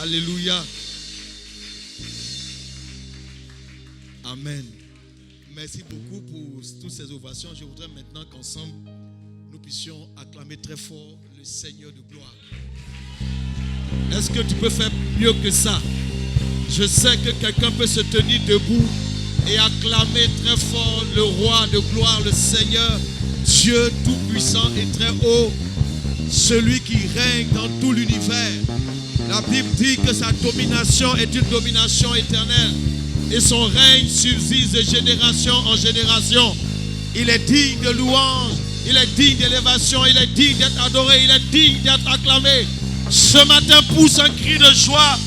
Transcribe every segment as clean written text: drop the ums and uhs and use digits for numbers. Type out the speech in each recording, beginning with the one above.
Alléluia. Amen. Merci beaucoup pour toutes ces ovations. Je voudrais maintenant qu'ensemble, nous puissions acclamer très fort le Seigneur de gloire. Est-ce que tu peux faire mieux que ça? Je sais que quelqu'un peut se tenir debout et acclamer très fort le roi de gloire, le Seigneur, Dieu tout-puissant et très haut, celui qui règne dans tout l'univers. La Bible dit que sa domination est une domination éternelle et son règne subsiste de génération en génération. Il est digne de louange, il est digne d'élévation, il est digne d'être adoré, il est digne d'être acclamé. Ce matin, pousse un cri de joie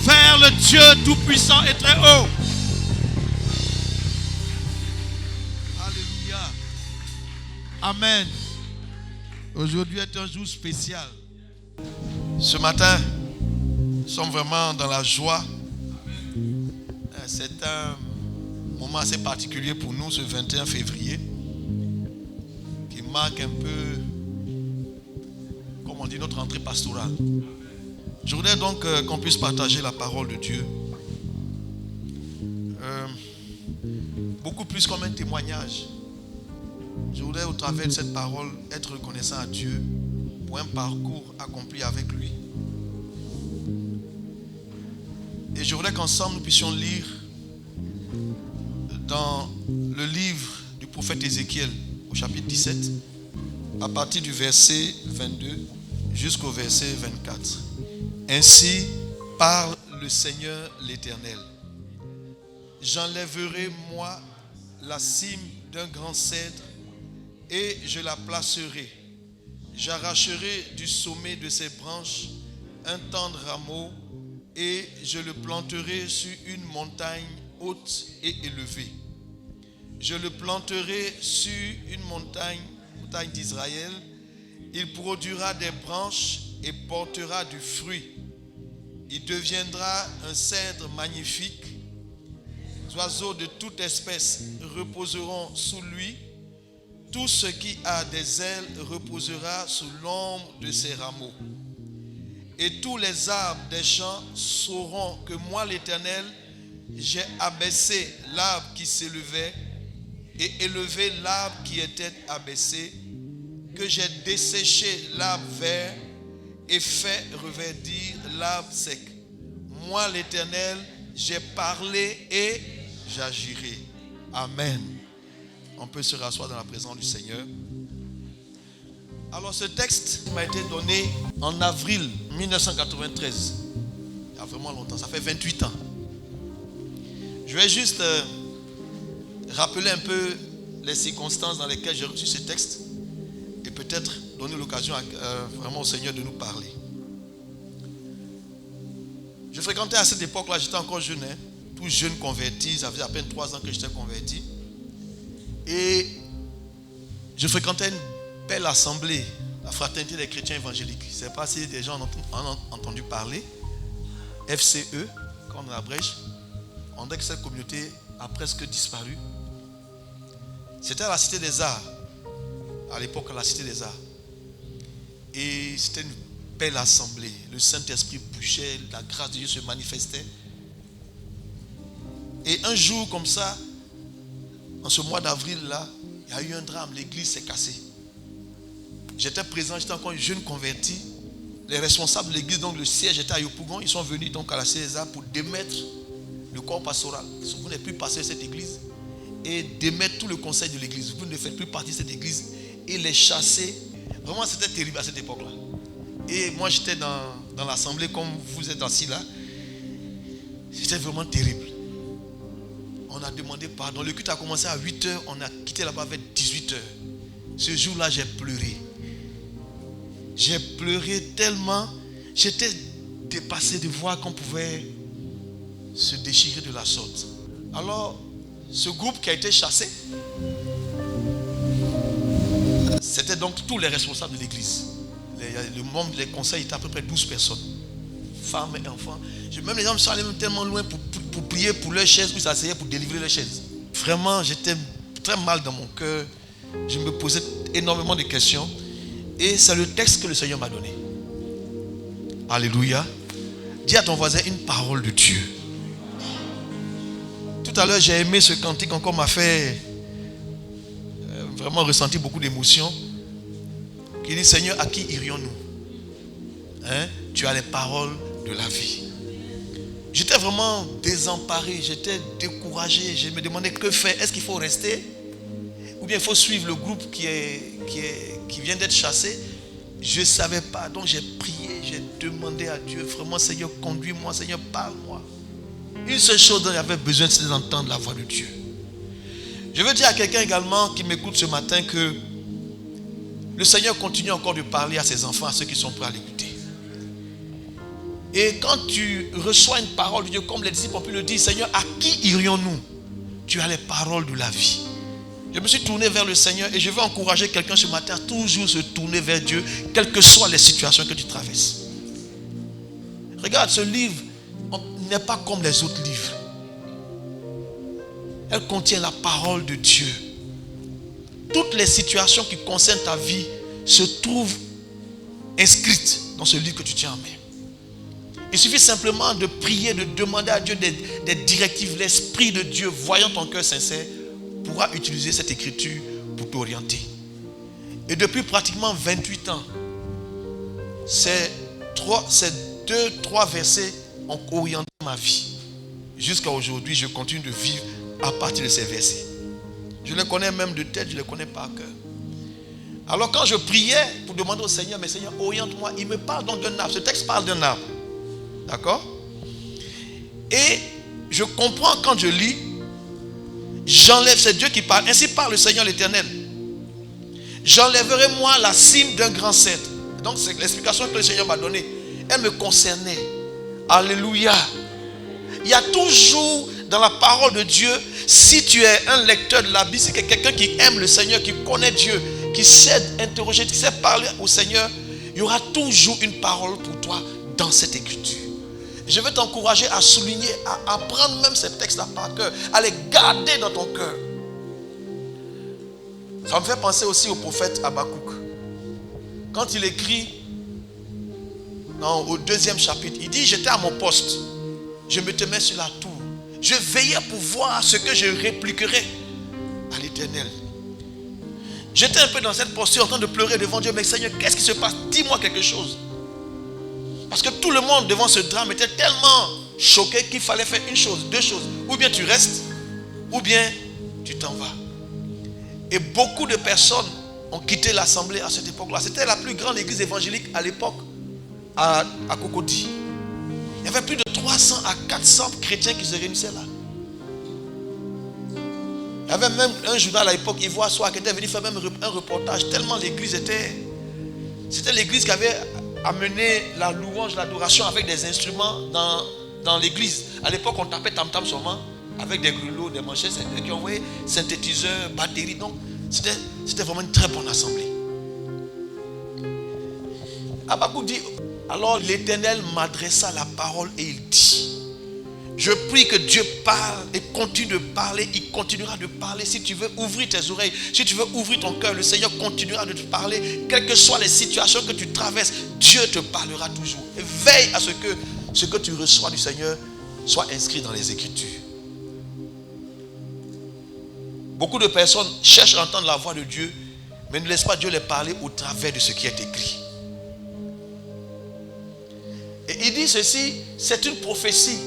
vers le Dieu tout-puissant et très haut. Alléluia. Amen. Aujourd'hui est un jour spécial. Ce matin, nous sommes vraiment dans la joie. C'est un moment assez particulier pour nous, ce 21 février, qui marque un peu, comme on dit, notre entrée pastorale. Je voudrais donc qu'on puisse partager la parole de Dieu. Beaucoup plus comme un témoignage. Je voudrais au travers de cette parole être reconnaissant à Dieu pour un parcours accompli avec lui. Et je voudrais qu'ensemble nous puissions lire dans le livre du prophète Ézéchiel au chapitre 17 à partir du verset 22 jusqu'au verset 24. Ainsi parle le Seigneur l'Éternel. J'enlèverai moi la cime d'un grand cèdre et je la placerai. J'arracherai du sommet de ses branches un tendre rameau et je le planterai sur une montagne haute et élevée. Je le planterai sur une montagne d'Israël. Il produira des branches et portera du fruit. Il deviendra un cèdre magnifique. Les oiseaux de toute espèce reposeront sous lui. Tout ce qui a des ailes reposera sous l'ombre de ses rameaux. Et tous les arbres des champs sauront que moi, l'Éternel, j'ai abaissé l'arbre qui s'élevait et élevé l'arbre qui était abaissé, que j'ai desséché l'arbre vert et fait reverdir l'arbre sec. Moi, l'Éternel, j'ai parlé et j'agirai. Amen. On peut se rasseoir dans la présence du Seigneur. Alors ce texte m'a été donné en avril 1993. Il y a vraiment longtemps, ça fait 28 ans. Je vais juste rappeler un peu les circonstances dans lesquelles j'ai reçu ce texte et peut-être donner l'occasion vraiment au Seigneur de nous parler. Je fréquentais à cette époque-là, j'étais encore jeune, tout jeune converti, ça faisait à peine 3 ans que j'étais converti. Et je fréquentais une belle assemblée, la Fraternité des chrétiens évangéliques. Je ne sais pas si des gens en ont entendu parler. FCE, comme dans la brèche. On dirait que cette communauté a presque disparu. C'était à la Cité des Arts. À l'époque, à la Cité des Arts. Et c'était une belle assemblée. Le Saint-Esprit bougeait, la grâce de Dieu se manifestait. Et un jour comme ça, en ce mois d'avril-là, il y a eu un drame, l'église s'est cassée. J'étais présent, j'étais encore une jeune converti. Les responsables de l'église, donc le siège était à Yopougon, ils sont venus donc à la CSA pour démettre le corps pastoral. Vous n'êtes plus pasteur de cette église et démettre tout le conseil de l'église. Vous ne faites plus partie de cette église et les chasser. Vraiment, c'était terrible à cette époque-là. Et moi, j'étais dans l'assemblée comme vous êtes assis là. C'était vraiment terrible. On a demandé pardon. Le culte a commencé à 8h, on a quitté là-bas vers 18h. Ce jour-là, j'ai pleuré. J'ai pleuré tellement. J'étais dépassé de voir qu'on pouvait se déchirer de la sorte. Alors, ce groupe qui a été chassé, c'était donc tous les responsables de l'église. Le membre des conseils était à peu près 12 personnes. Femmes et enfants. Même les hommes sont allés tellement loin pour prier pour leurs chaises, où ils s'asseyaient pour délivrer leurs chaises. Vraiment, j'étais très mal dans mon cœur. Je me posais énormément de questions. Et c'est le texte que le Seigneur m'a donné. Alléluia. Dis à ton voisin une parole de Dieu. Tout à l'heure, j'ai aimé ce cantique, encore m'a fait vraiment ressentir beaucoup d'émotions. Qui dit, Seigneur, à qui irions-nous? Tu as les paroles de la vie. J'étais vraiment désemparé, j'étais découragé. Je me demandais que faire. Est-ce qu'il faut rester? Ou bien il faut suivre le groupe qui vient d'être chassé? Je ne savais pas. Donc j'ai prié, j'ai demandé à Dieu, vraiment, Seigneur, conduis-moi, Seigneur, parle-moi. Une seule chose dont j'avais besoin, c'est d'entendre la voix de Dieu. Je veux dire à quelqu'un également qui m'écoute ce matin que le Seigneur continue encore de parler à ses enfants, à ceux qui sont prêts à l'écouter. Et quand tu reçois une parole de Dieu, comme les disciples ont pu le dire, Seigneur, à qui irions-nous? Tu as les paroles de la vie. Je me suis tourné vers le Seigneur et je veux encourager quelqu'un ce matin à toujours se tourner vers Dieu, quelles que soient les situations que tu traverses. Regarde, ce livre n'est pas comme les autres livres. Elle contient la parole de Dieu. Toutes les situations qui concernent ta vie se trouvent inscrites dans ce livre que tu tiens en main. Il suffit simplement de prier, de demander à Dieu des directives. L'Esprit de Dieu, voyant ton cœur sincère, pourra utiliser cette écriture pour t'orienter. Et depuis pratiquement 28 ans, ces 2-3 versets ont orienté ma vie. Jusqu'à aujourd'hui, je continue de vivre à partir de ces versets. Je les connais même de tête, je les connais par cœur. Alors quand je priais pour demander au Seigneur, mais Seigneur, oriente-moi, il me parle donc d'un arbre. Ce texte parle d'un arbre. D'accord? Et je comprends quand je lis, j'enlève, c'est Dieu qui parle. Ainsi parle le Seigneur l'Éternel. J'enlèverai moi la cime d'un grand cèdre. Donc c'est l'explication que le Seigneur m'a donnée. Elle me concernait. Alléluia. Il y a toujours dans la parole de Dieu, si tu es un lecteur de la Bible, si tu es quelqu'un qui aime le Seigneur, qui connaît Dieu, qui sait interroger, qui sait parler au Seigneur, il y aura toujours une parole pour toi dans cette écriture. Je veux t'encourager à souligner, à apprendre même ces textes-là par cœur, à les garder dans ton cœur. Ça me fait penser aussi au prophète Habakkuk. Quand il écrit au 2e chapitre, il dit, j'étais à mon poste, je me tenais sur la tour, je veillais pour voir ce que je répliquerais à l'Éternel. J'étais un peu dans cette posture en train de pleurer devant Dieu, mais Seigneur, qu'est-ce qui se passe? Dis-moi quelque chose. Parce que tout le monde devant ce drame était tellement choqué qu'il fallait faire une chose, deux choses. Ou bien tu restes, ou bien tu t'en vas. Et beaucoup de personnes ont quitté l'assemblée à cette époque-là. C'était la plus grande église évangélique à l'époque, à Cocody. Il y avait plus de 300 à 400 chrétiens qui se réunissaient là. Il y avait même un journal à l'époque, Ivoire Soir, qui était venu faire même un reportage, tellement l'église était... C'était l'église qui avait amené la louange, l'adoration avec des instruments dans l'église. À l'époque, on tapait tam-tam seulement, avec des grelots, des manchettes, qui envoyaient synthétiseurs, batteries. Donc, c'était vraiment une très bonne assemblée. Habakkuk dit, alors l'Éternel m'adressa la parole et il dit, je prie que Dieu parle et continue de parler, il continuera de parler. Si tu veux ouvrir tes oreilles, si tu veux ouvrir ton cœur, le Seigneur continuera de te parler. Quelles que soient les situations que tu traverses, Dieu te parlera toujours. Et veille à ce que tu reçois du Seigneur soit inscrit dans les Écritures. Beaucoup de personnes cherchent à entendre la voix de Dieu, mais ne laissent pas Dieu les parler au travers de ce qui est écrit. Et il dit ceci, c'est une prophétie.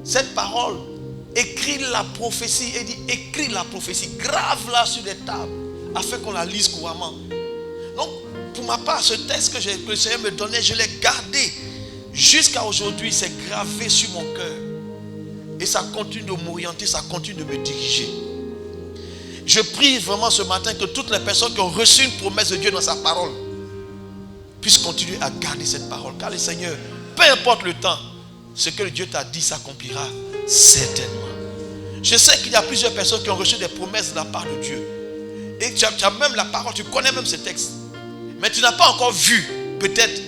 Cette parole, écrit la prophétie, et dit écris la prophétie, grave-la sur des tables, afin qu'on la lise couramment. Donc, pour ma part, ce texte que le Seigneur me donnait, je l'ai gardé. Jusqu'à aujourd'hui, c'est gravé sur mon cœur. Et ça continue de m'orienter, ça continue de me diriger. Je prie vraiment ce matin que toutes les personnes qui ont reçu une promesse de Dieu dans sa parole puissent continuer à garder cette parole. Car le Seigneur, peu importe le temps, ce que Dieu t'a dit s'accomplira certainement. Je sais qu'il y a plusieurs personnes qui ont reçu des promesses de la part de Dieu. Et tu as même la parole, tu connais même ce texte. Mais tu n'as pas encore vu peut-être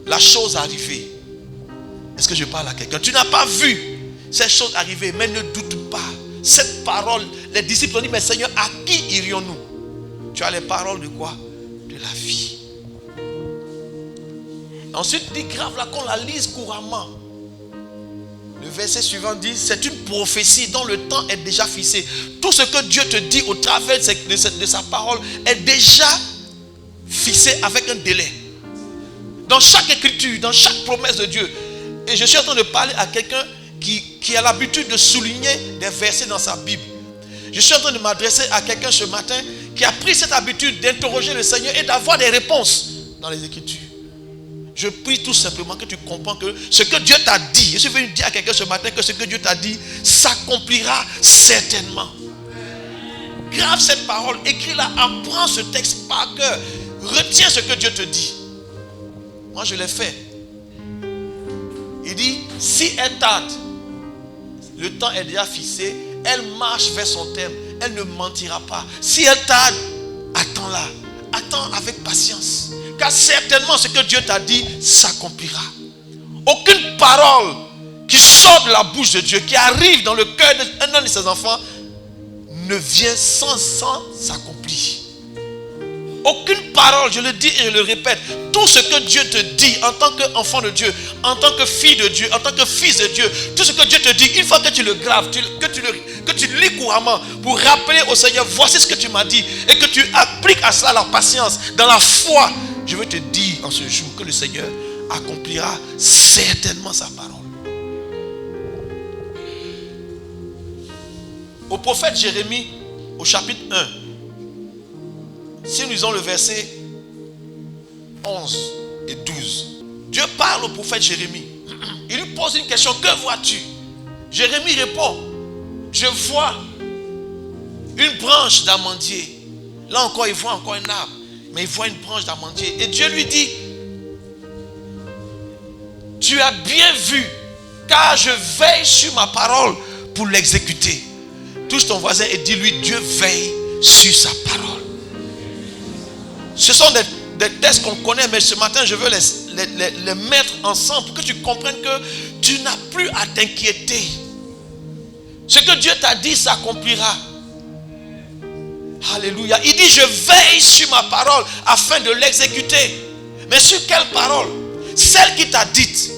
la chose arriver. Est-ce que je parle à quelqu'un? Tu n'as pas vu cette chose arriver, mais ne doute pas. Cette parole, les disciples ont dit, mais Seigneur, à qui irions-nous? Tu as les paroles de quoi? De la vie. Ensuite, il dit grave là qu'on la lise couramment. Le verset suivant dit, c'est une prophétie dont le temps est déjà fixé. Tout ce que Dieu te dit au travers de sa parole est déjà fixé avec un délai. Dans chaque écriture, dans chaque promesse de Dieu. Et je suis en train de parler à quelqu'un qui a l'habitude de souligner des versets dans sa Bible. Je suis en train de m'adresser à quelqu'un ce matin qui a pris cette habitude d'interroger le Seigneur et d'avoir des réponses dans les Écritures. Je prie tout simplement que tu comprends que ce que Dieu t'a dit, je suis venu dire à quelqu'un ce matin que ce que Dieu t'a dit s'accomplira certainement. Grave cette parole, écris-la, apprends ce texte par cœur, retiens ce que Dieu te dit. Moi je l'ai fait. Il dit, si elle tarde, le temps est déjà fixé, elle marche vers son terme, elle ne mentira pas. Si elle tarde, attends-la, attends avec patience. Car certainement ce que Dieu t'a dit s'accomplira. Aucune parole qui sort de la bouche de Dieu, qui arrive dans le cœur d'un de ses enfants, ne vient sans s'accomplir. Aucune parole, je le dis et je le répète, tout ce que Dieu te dit en tant qu'enfant de Dieu, en tant que fille de Dieu, en tant que fils de Dieu, tout ce que Dieu te dit, il faut que tu le graves, que tu lis couramment pour rappeler au Seigneur, voici ce que tu m'as dit, et que tu appliques à cela la patience, dans la foi. Je veux te dire en ce jour que le Seigneur accomplira certainement sa parole. Au prophète Jérémie, au chapitre 1, si nous lisons le verset 11 et 12, Dieu parle au prophète Jérémie. Il lui pose une question, que vois-tu? Jérémie répond, je vois une branche d'amandier. Là encore, il voit encore un arbre, mais il voit une branche d'amandier. Et Dieu lui dit, tu as bien vu, car je veille sur ma parole pour l'exécuter. Touche ton voisin et dis-lui, Dieu veille sur sa parole. Ce sont des textes qu'on connaît, mais ce matin, je veux les mettre ensemble pour que tu comprennes que tu n'as plus à t'inquiéter. Ce que Dieu t'a dit s'accomplira. Alléluia. Il dit, je veille sur ma parole afin de l'exécuter. Mais sur quelle parole? Celle qui t'a dite.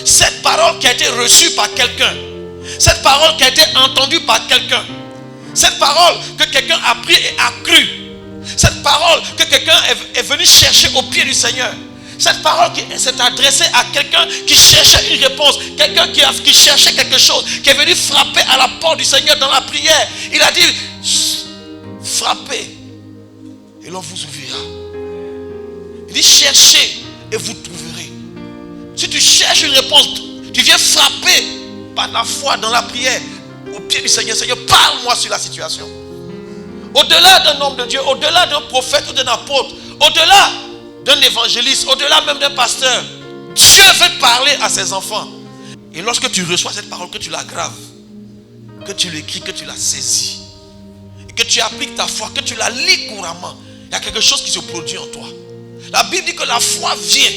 Cette parole qui a été reçue par quelqu'un. Cette parole qui a été entendue par quelqu'un. Cette parole que quelqu'un a pris et a cru. Cette parole que quelqu'un est venu chercher au pied du Seigneur. Cette parole qui s'est adressée à quelqu'un qui cherchait une réponse. Quelqu'un qui cherchait quelque chose. Qui est venu frapper à la porte du Seigneur dans la prière. Il a dit, frappez et l'on vous ouvrira. Il dit, cherchez et vous trouverez. Si tu cherches une réponse, tu viens frapper par la foi dans la prière au pied du Seigneur. Seigneur, parle-moi sur la situation. Au-delà d'un homme de Dieu, au-delà d'un prophète ou d'un apôtre, au-delà d'un évangéliste, au-delà même d'un pasteur, Dieu veut parler à ses enfants. Et lorsque tu reçois cette parole, que tu la graves, que tu l'écris, que tu la saisis, et que tu appliques ta foi, que tu la lis couramment, il y a quelque chose qui se produit en toi. La Bible dit que la foi vient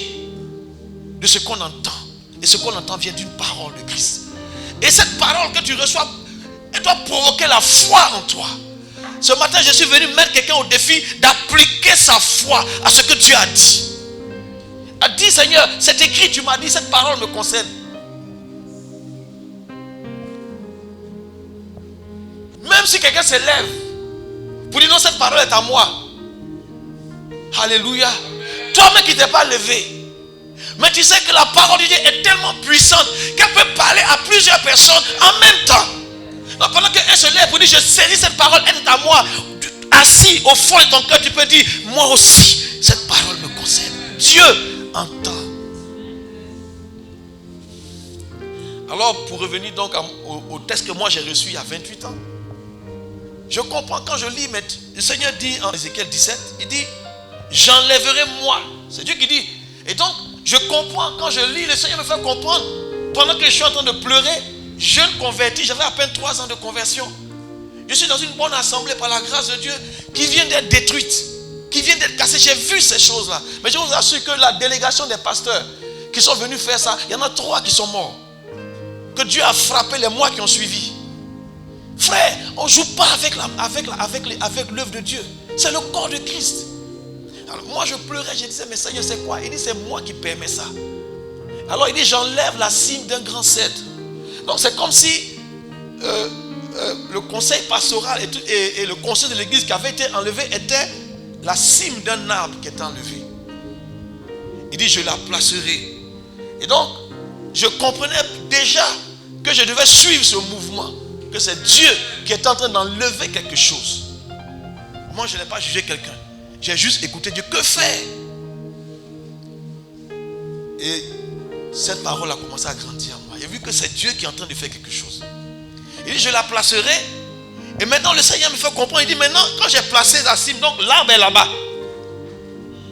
de ce qu'on entend. Et ce qu'on entend vient d'une parole de Christ. Et cette parole que tu reçois, elle doit provoquer la foi en toi. Ce matin, je suis venu mettre quelqu'un au défi d'appliquer sa foi à ce que Dieu a dit. A dit, Seigneur, c'est écrit, tu m'as dit, cette parole me concerne. Même si quelqu'un se lève pour dire non, cette parole est à moi. Alléluia. Toi-même qui ne t'es pas levé. Mais tu sais que la parole de Dieu est tellement puissante qu'elle peut parler à plusieurs personnes en même temps. Donc pendant qu'un se lève pour dire je saisis cette parole, elle est à moi. Assis au fond de ton cœur, tu peux dire moi aussi, cette parole me concerne. Dieu entend. Alors pour revenir donc au texte que moi j'ai reçu il y a 28 ans. Je comprends quand je lis, mais le Seigneur dit en Ézéchiel 17, il dit j'enlèverai moi. C'est Dieu qui dit. Et donc je comprends quand je lis, le Seigneur me fait comprendre. Pendant que je suis en train de pleurer, jeune converti, j'avais à peine 3 ans de conversion. Je suis dans une bonne assemblée par la grâce de Dieu qui vient d'être détruite, qui vient d'être cassée. J'ai vu ces choses-là. Mais je vous assure que la délégation des pasteurs qui sont venus faire ça, il y en a 3 qui sont morts. Que Dieu a frappé les mois qui ont suivi. Frère, on ne joue pas avec l'œuvre de Dieu. C'est le corps de Christ. Alors moi je pleurais, je disais, mais Seigneur, c'est quoi? Il dit, c'est moi qui permets ça. Alors il dit, j'enlève la cime d'un grand cèdre. Donc c'est comme si le conseil pastoral et le conseil de l'église qui avait été enlevé était la cime d'un arbre qui était enlevé. Il dit, je la placerai. Et donc, je comprenais déjà que je devais suivre ce mouvement, que c'est Dieu qui est en train d'enlever quelque chose. Moi, je n'ai pas jugé quelqu'un. J'ai juste écouté Dieu. Que faire? Et cette parole a commencé à grandir en moi. J'ai vu que c'est Dieu qui est en train de faire quelque chose. Il dit, je la placerai. Et maintenant, le Seigneur me fait comprendre. Il dit, maintenant, quand j'ai placé la cime, donc l'arbre est là-bas.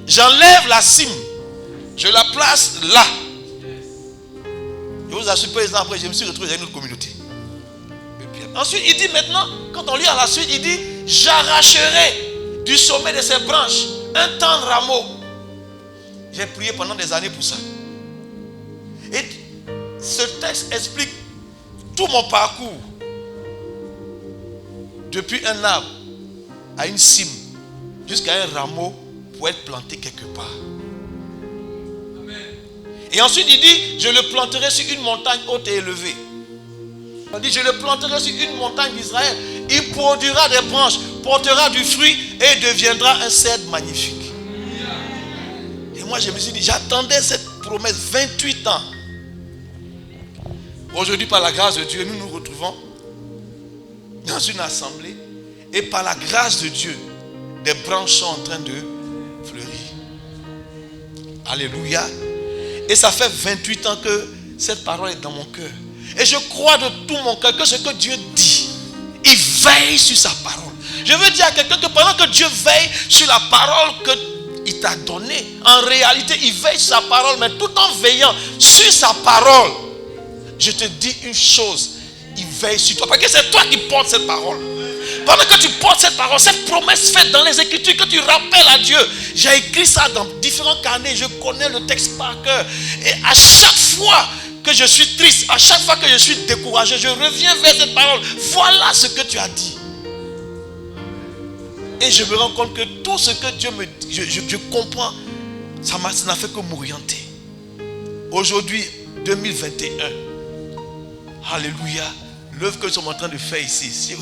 J'enlève la cime. Je la place là. Je vous assure, président, après, je me suis retrouvé dans une autre communauté. Ensuite, il dit maintenant, quand on lit à la suite, il dit, j'arracherai du sommet de ses branches un tendre rameau. J'ai prié pendant des années pour ça. Et ce texte explique tout mon parcours. Depuis un arbre à une cime, jusqu'à un rameau pour être planté quelque part. Et ensuite il dit, je le planterai sur une montagne haute et élevée. Il dit, je le planterai sur une montagne d'Israël. Il produira des branches, portera du fruit et deviendra un cèdre magnifique. Et moi je me suis dit, j'attendais cette promesse 28 ans. Aujourd'hui, par la grâce de Dieu, nous nous retrouvons dans une assemblée. Et par la grâce de Dieu, des branches sont en train de fleurir. Alléluia. Et ça fait 28 ans que cette parole est dans mon cœur. Et je crois de tout mon cœur que ce que Dieu dit, il veille sur sa parole. Je veux dire à quelqu'un que pendant que Dieu veille sur la parole qu'il t'a donnée, en réalité, il veille sur sa parole, mais tout en veillant sur sa parole, je te dis une chose, il veille sur toi. Parce que c'est toi qui portes cette parole. Pendant que tu portes cette parole, cette promesse faite dans les Écritures, que tu rappelles à Dieu. J'ai écrit ça dans différents carnets, je connais le texte par cœur. Et à chaque fois que je suis triste, à chaque fois que je suis découragé, je reviens vers cette parole. Voilà ce que tu as dit. Et je me rends compte que tout ce que Dieu me dit, je comprends, ça n'a fait que m'orienter. Aujourd'hui, 2021, alléluia, l'œuvre que nous sommes en train de faire ici,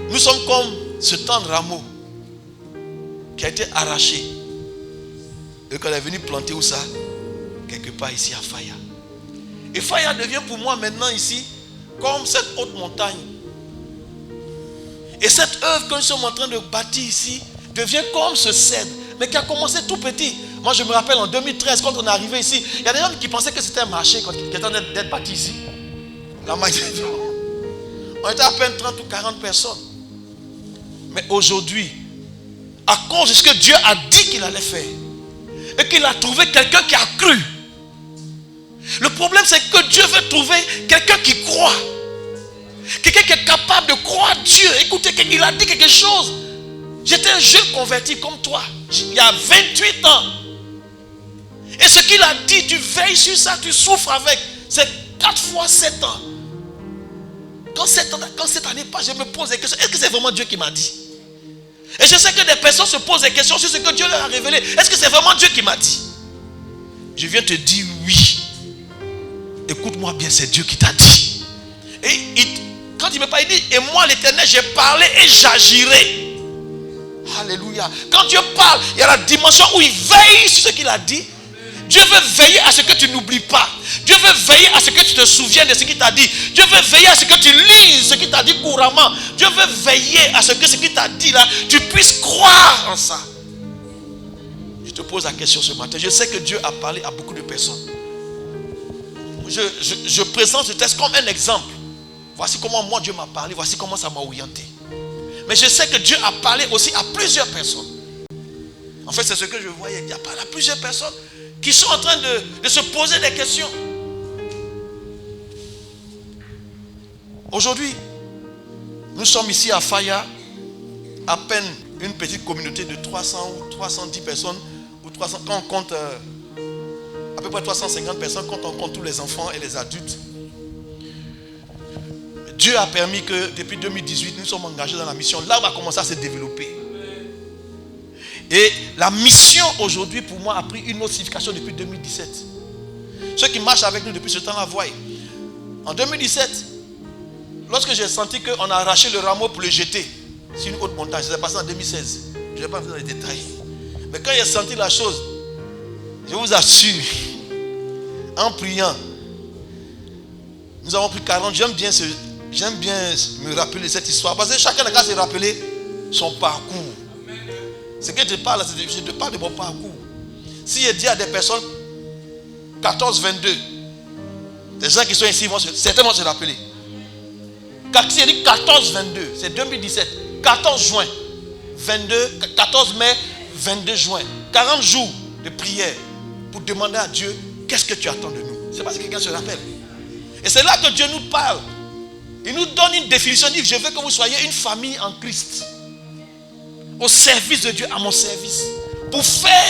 nous sommes comme ce tendre rameau qui a été arraché et qu'on est venu planter où ça? Quelque part ici à Faya. Et Faya devient pour moi maintenant ici comme cette haute montagne. Et cette œuvre que nous sommes en train de bâtir ici devient comme ce cèdre, mais qui a commencé tout petit. Moi je me rappelle en 2013 quand on est arrivé ici, il y a des gens qui pensaient que c'était un marché qui était en train d'être bâti ici. On était à peine 30 ou 40 personnes. Mais aujourd'hui, à cause de ce que Dieu a dit qu'il allait faire, et qu'il a trouvé quelqu'un qui a cru. Le problème c'est que Dieu veut trouver quelqu'un qui croit. Quelqu'un qui est capable de croire Dieu. Écoutez, il a dit quelque chose. J'étais un jeune converti comme toi, il y a 28 ans. Et ce qu'il a dit, tu veilles sur ça, tu souffres avec. C'est 4 fois 7 ans. Quand cette année passe, je me pose des questions. Est-ce que c'est vraiment Dieu qui m'a dit? Et je sais que des personnes se posent des questions sur ce que Dieu leur a révélé. Est-ce que c'est vraiment Dieu qui m'a dit? Je viens te dire oui. Écoute-moi bien, c'est Dieu qui t'a dit. Et quand il me parle, il dit, et moi l'Éternel, j'ai parlé et j'agirai. Alléluia. Quand Dieu parle, il y a la dimension où il veille sur ce qu'il a dit. Dieu veut veiller à ce que tu n'oublies pas. Dieu veut veiller à ce que tu te souviennes de ce qu'il t'a dit. Dieu veut veiller à ce que tu lises ce qu'il t'a dit couramment. Dieu veut veiller à ce que ce qu'il t'a dit là, tu puisses croire en ça. Je te pose la question ce matin. Je sais que Dieu a parlé à beaucoup de personnes. Je présente ce texte comme un exemple. Voici comment moi Dieu m'a parlé. Voici comment ça m'a orienté. Mais je sais que Dieu a parlé aussi à plusieurs personnes. En fait, c'est ce que je voyais. Il a parlé à plusieurs personnes qui sont en train de se poser des questions. Aujourd'hui, nous sommes ici à Faya, à peine une petite communauté de 300 ou 310 personnes, ou 300, quand on compte à peu près 350 personnes, quand on compte tous les enfants et les adultes. Dieu a permis que depuis 2018, nous sommes engagés dans la mission. Là, on va commencer à se développer. Et la mission aujourd'hui pour moi a pris une autre signification depuis 2017. Ceux qui marchent avec nous depuis ce temps-là voient. En 2017, lorsque j'ai senti qu'on a arraché le rameau pour le jeter sur une haute montagne, ça s'est passé en 2016. Je ne vais pas entrer dans les détails. Mais quand j'ai senti la chose, je vous assure, en priant, nous avons pris 40. J'aime bien me rappeler cette histoire. Parce que chacun n'a qu'à se rappeler son parcours. Ce que je te parle, je te parle de mon parcours. Si je dis à des personnes 14, 22, des gens qui sont ici vont certainement se rappeler. Si je dis 14, 22, c'est 2017. 14 juin, 14 mai, 22 juin. 40 jours de prière pour demander à Dieu qu'est-ce que tu attends de nous. C'est parce que quelqu'un se rappelle. Et c'est là que Dieu nous parle. Il nous donne une définition. Il dit, je veux que vous soyez une famille en Christ. Au service de Dieu, à mon service. Pour faire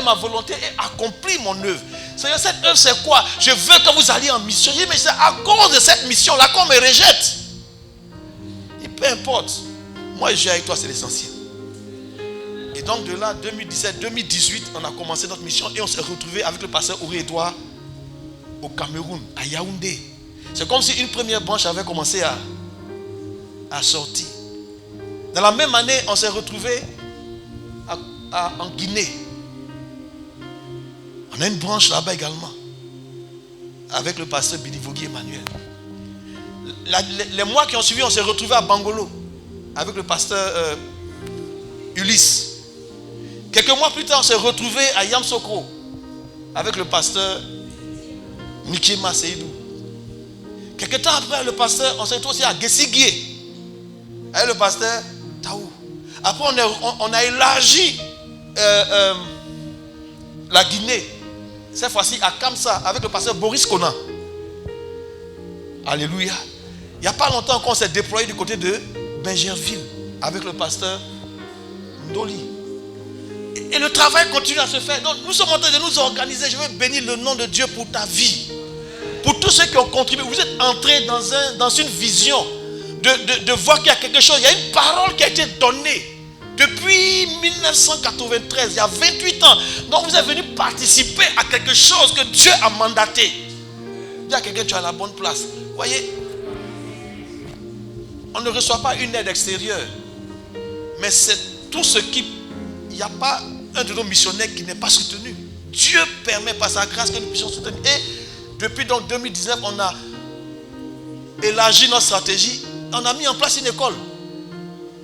ma volonté et accomplir mon œuvre. Seigneur, cette œuvre c'est quoi? Je veux que vous alliez en mission. Je dis, mais c'est à cause de cette mission-là qu'on me rejette. Et peu importe. Moi, je suis avec toi, c'est l'essentiel. Et donc de là, 2017, 2018, on a commencé notre mission et on s'est retrouvé avec le pasteur Ouri-Edouard au Cameroun, à Yaoundé. C'est comme si une première branche avait commencé à sortir. Dans la même année, on s'est retrouvé en Guinée. On a une branche là-bas également, avec le pasteur Bilivogui Emmanuel. Les mois qui ont suivi, on s'est retrouvé à Bangolo, avec le pasteur Ulysse. Quelques mois plus tard, on s'est retrouvé à Yamsokro, avec le pasteur Nikema Seydou. Quelques temps après, on s'est retrouvé aussi à Gessigé, avec le pasteur Taou. Après, on a élargi la Guinée, cette fois-ci à Kamsa, avec le pasteur Boris Konan. Alléluia. Il n'y a pas longtemps qu'on s'est déployé du côté de Benjerville, avec le pasteur Ndoli. Et le travail continue à se faire. Donc, nous sommes en train de nous organiser. Je veux bénir le nom de Dieu pour ta vie. Pour tous ceux qui ont contribué. Vous êtes entrés dans une vision de voir qu'il y a quelque chose. Il y a une parole qui a été donnée depuis 1993, il y a 28 ans. Donc vous êtes venus participer à quelque chose que Dieu a mandaté. Dis à quelqu'un, tu es à la bonne place. Vous voyez, on ne reçoit pas une aide extérieure. Mais c'est tout ce qui... Il n'y a pas un de nos missionnaires qui n'est pas soutenu. Dieu permet par sa grâce que nous puissions soutenir. Et depuis donc 2019, on a élargi notre stratégie. On a mis en place une école,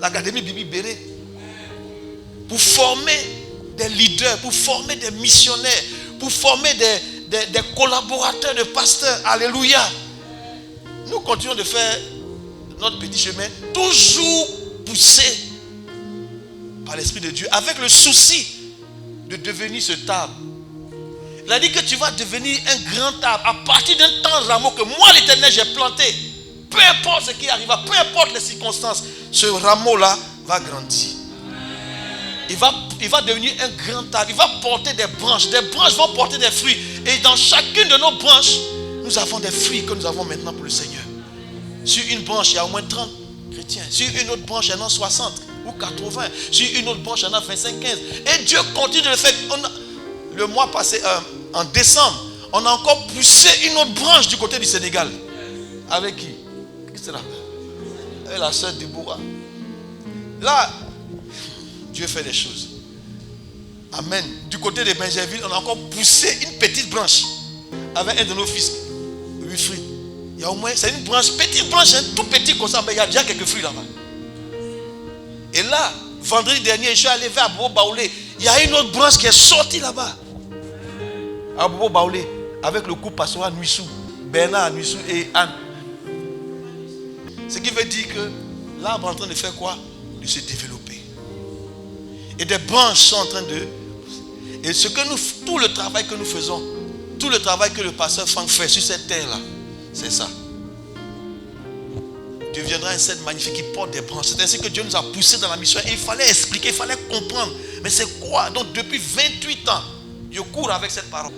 l'Académie Bibi Béré, pour former des leaders, pour former des missionnaires, pour former des collaborateurs de pasteurs. Alléluia. Nous continuons de faire notre petit chemin, toujours poussé par l'Esprit de Dieu, avec le souci de devenir ce table. Il a dit que tu vas devenir un grand table à partir d'un temps rameau que moi l'Éternel j'ai planté. Peu importe ce qui arrivera, peu importe les circonstances, ce rameau-là va grandir. Il va devenir un grand arbre. Il va porter des branches. Des branches vont porter des fruits. Et dans chacune de nos branches, nous avons des fruits que nous avons maintenant pour le Seigneur. Sur une branche, il y a au moins 30 chrétiens. Sur une autre branche, il y en a 60 ou 80. Sur une autre branche, il y en a 25, 15. Et Dieu continue de le faire. Le mois passé, en décembre, on a encore poussé une autre branche du côté du Sénégal. Avec qui? Qui sera? Avec la sœur Déborah. Là, Dieu fait des choses. Amen. Du côté de Benjerville, on a encore poussé une petite branche avec un de nos fils, Wilfried. Il y a au moins, c'est une branche, petite branche, un tout petit comme ça, mais il y a déjà quelques fruits là-bas. Et là, vendredi dernier, je suis allé vers Bobo Baoulé. Il y a une autre branche qui est sortie là-bas. À Bobo Baoulé, avec le couple pastoral Nuissou, Bernard Nuissou et Anne. Ce qui veut dire que l'arbre est en train de faire quoi? De se développer. Et des branches sont en train de... Et tout le travail que nous faisons, tout le travail que le pasteur Franck fait sur cette terre-là, c'est ça. Deviendra un cèdre magnifique qui porte des branches. C'est ainsi que Dieu nous a poussés dans la mission. Et il fallait expliquer, il fallait comprendre. Mais c'est quoi? Donc depuis 28 ans, je cours avec cette parole.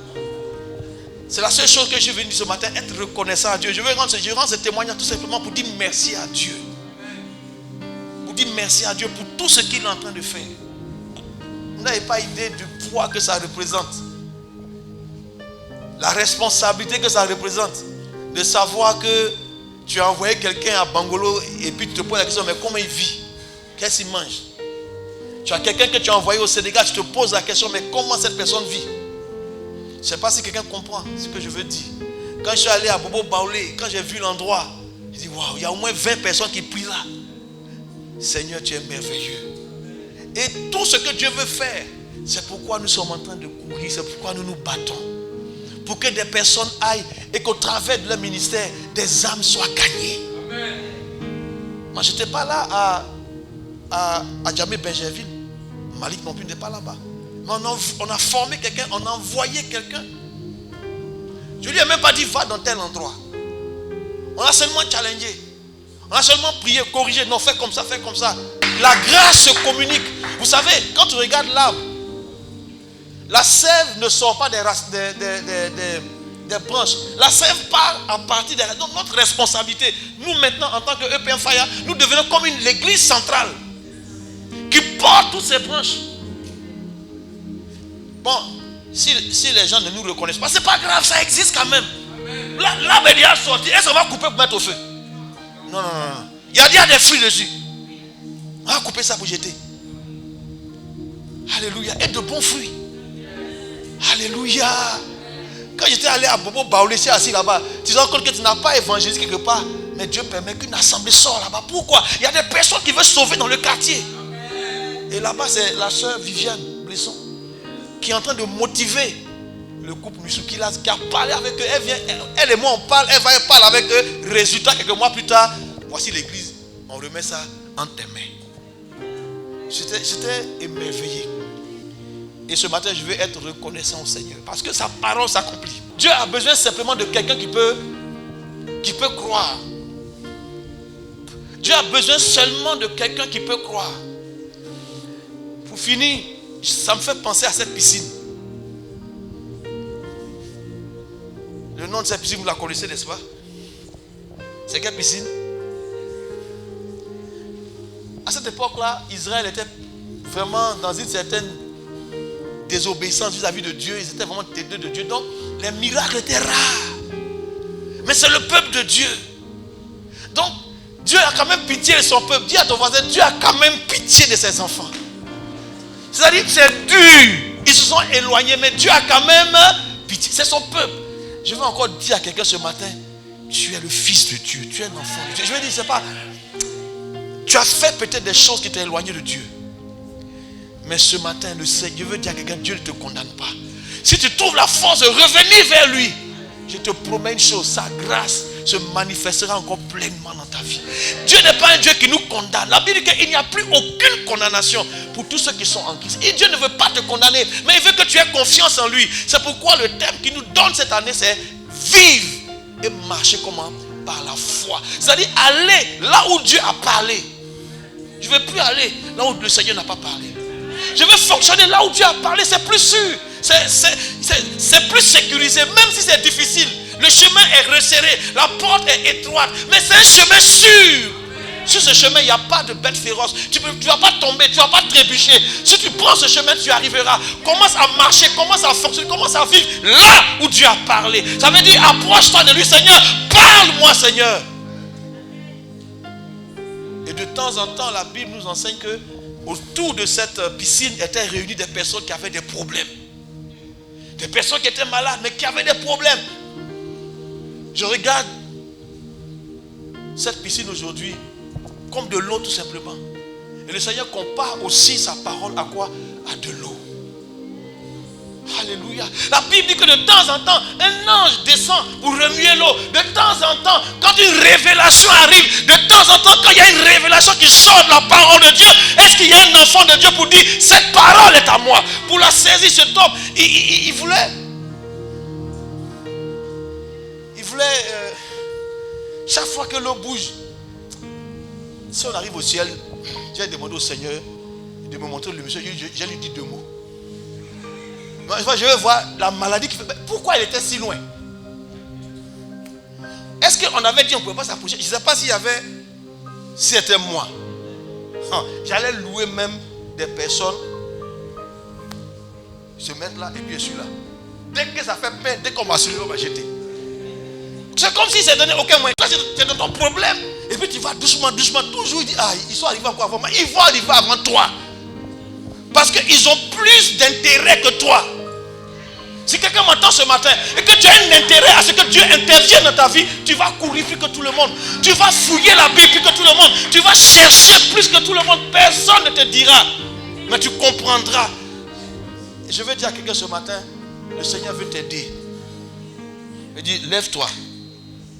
C'est la seule chose que je suis venu ce matin, être reconnaissant à Dieu. Je rends ce témoignage tout simplement pour dire merci à Dieu. Pour dire merci à Dieu pour tout ce qu'il est en train de faire. Vous n'avez pas idée du poids que ça représente. La responsabilité que ça représente. De savoir que tu as envoyé quelqu'un à Bangolo et puis tu te poses la question, mais comment il vit? Qu'est-ce qu'il mange? Tu as quelqu'un que tu as envoyé au Sénégal, tu te poses la question, mais comment cette personne vit? Je ne sais pas si quelqu'un comprend ce que je veux dire. Quand je suis allé à Bobo Baoulé, quand j'ai vu l'endroit, je dis, waouh, il y a au moins 20 personnes qui prient là. Seigneur, tu es merveilleux. Et tout ce que Dieu veut faire, c'est pourquoi nous sommes en train de courir, c'est pourquoi nous nous battons. Pour que des personnes aillent et qu'au travers de leur ministère, des âmes soient gagnées. Amen. Moi, je n'étais pas là à Djamé Benjerville. Malik non plus n'était pas là-bas. Mais on a formé quelqu'un, on a envoyé quelqu'un. Je lui ai même pas dit va dans tel endroit. On a seulement challengé. On a seulement prié, corrigé. Non, fais comme ça, fais comme ça. La grâce se communique. Vous savez, quand tu regardes l'arbre, la sève ne sort pas des branches. La sève part à partir de notre responsabilité. Nous maintenant, en tant que EPM Fire, nous devenons comme l'église centrale qui porte toutes ces branches. Bon, si les gens ne nous reconnaissent pas, c'est pas grave, ça existe quand même. L'arbre est déjà sorti, est-ce qu'on va couper pour mettre au feu? Non. Il y a déjà des fruits dessus. On va couper ça pour jeter. Alléluia. Et de bons fruits. Alléluia. Quand j'étais allé à Bobo Baoulé, c'est assis là-bas, tu te rends compte que tu n'as pas évangélisé quelque part, mais Dieu permet qu'une assemblée sorte là-bas. Pourquoi? Il y a des personnes qui veulent sauver dans le quartier. Et là-bas, c'est la soeur Viviane Blesson qui est en train de motiver le couple Misukilas, qui a parlé avec eux. Elle et moi, on parle, elle va parler avec eux. Résultat, quelques mois plus tard, voici l'église. On remet ça entre tes mains. J'étais émerveillé. Et ce matin, je veux être reconnaissant au Seigneur. Parce que sa parole s'accomplit. Dieu a besoin simplement de quelqu'un qui peut croire. Dieu a besoin seulement de quelqu'un qui peut croire. Pour finir, ça me fait penser à cette piscine. Le nom de cette piscine, vous la connaissez, n'est-ce pas? C'est quelle piscine? À cette époque-là, Israël était vraiment dans une certaine désobéissance vis-à-vis de Dieu. Ils étaient vraiment téteux de Dieu. Donc, les miracles étaient rares. Mais c'est le peuple de Dieu. Donc, Dieu a quand même pitié de son peuple. Dis à ton voisin, Dieu a quand même pitié de ses enfants. C'est-à-dire que c'est dur. Ils se sont éloignés, mais Dieu a quand même pitié. C'est son peuple. Je veux encore dire à quelqu'un ce matin, tu es le fils de Dieu, tu es un enfant de Dieu. Je veux dire, c'est pas... Tu as fait peut-être des choses qui t'ont éloigné de Dieu. Mais ce matin, le Seigneur veut dire à quelqu'un, Dieu ne te condamne pas. Si tu trouves la force de revenir vers lui, je te promets une chose, sa grâce se manifestera encore pleinement dans ta vie. Dieu n'est pas un Dieu qui nous condamne. La Bible dit qu'il n'y a plus aucune condamnation pour tous ceux qui sont en Christ. Et Dieu ne veut pas te condamner, mais il veut que tu aies confiance en lui. C'est pourquoi le thème qu'il nous donne cette année, c'est vivre et marcher comment? Par la foi. C'est-à-dire aller là où Dieu a parlé. Je ne veux plus aller là où le Seigneur n'a pas parlé. Je veux fonctionner là où Dieu a parlé, c'est plus sûr. C'est plus sécurisé, même si c'est difficile. Le chemin est resserré, la porte est étroite, mais c'est un chemin sûr. Sur ce chemin, il n'y a pas de bête féroce. Tu ne vas pas tomber, tu ne vas pas trébucher. Si tu prends ce chemin, tu arriveras. Commence à marcher, commence à fonctionner, commence à vivre là où Dieu a parlé. Ça veut dire, approche-toi de lui, Seigneur. Parle-moi, Seigneur. Et de temps en temps, la Bible nous enseigne que autour de cette piscine étaient réunies des personnes qui avaient des problèmes. Des personnes qui étaient malades, mais qui avaient des problèmes. Je regarde cette piscine aujourd'hui comme de l'eau tout simplement. Et le Seigneur compare aussi sa parole à quoi? À de l'eau. Alléluia. La Bible dit que de temps en temps, un ange descend pour remuer l'eau. De temps en temps, quand une révélation arrive, de temps en temps, quand il y a une révélation qui sort de la parole de Dieu, est-ce qu'il y a un enfant de Dieu pour dire, cette parole est à moi? Pour la saisir, cet homme, il voulait chaque fois que l'eau bouge, si on arrive au ciel, j'ai demandé au Seigneur de me montrer le monsieur. J'ai lui dit 2 mots. Je vais voir la maladie qui fait. Pourquoi elle était si loin? Est-ce qu'on avait dit qu'on ne pouvait pas s'approcher? Je ne sais pas s'il y avait. Si c'était moi. J'allais louer même des personnes. Se mettre là et puis je suis là. Dès que ça fait peine, dès qu'on m'a soulevé, on va jeter. C'est comme si ça ne donnait aucun moyen. Toi, c'est ton problème. Et puis tu vas doucement, doucement. Toujours, il dit, ils sont arrivés encore avant moi. Ils vont arriver avant toi. Parce qu'ils ont plus d'intérêt que toi. Si quelqu'un m'entend ce matin et que tu as un intérêt à ce que Dieu intervienne dans ta vie, tu vas courir plus que tout le monde. Tu vas fouiller la Bible plus que tout le monde. Tu vas chercher plus que tout le monde. Personne ne te dira. Mais tu comprendras. Et je veux dire à quelqu'un ce matin, le Seigneur veut t'aider. Il dit, lève-toi.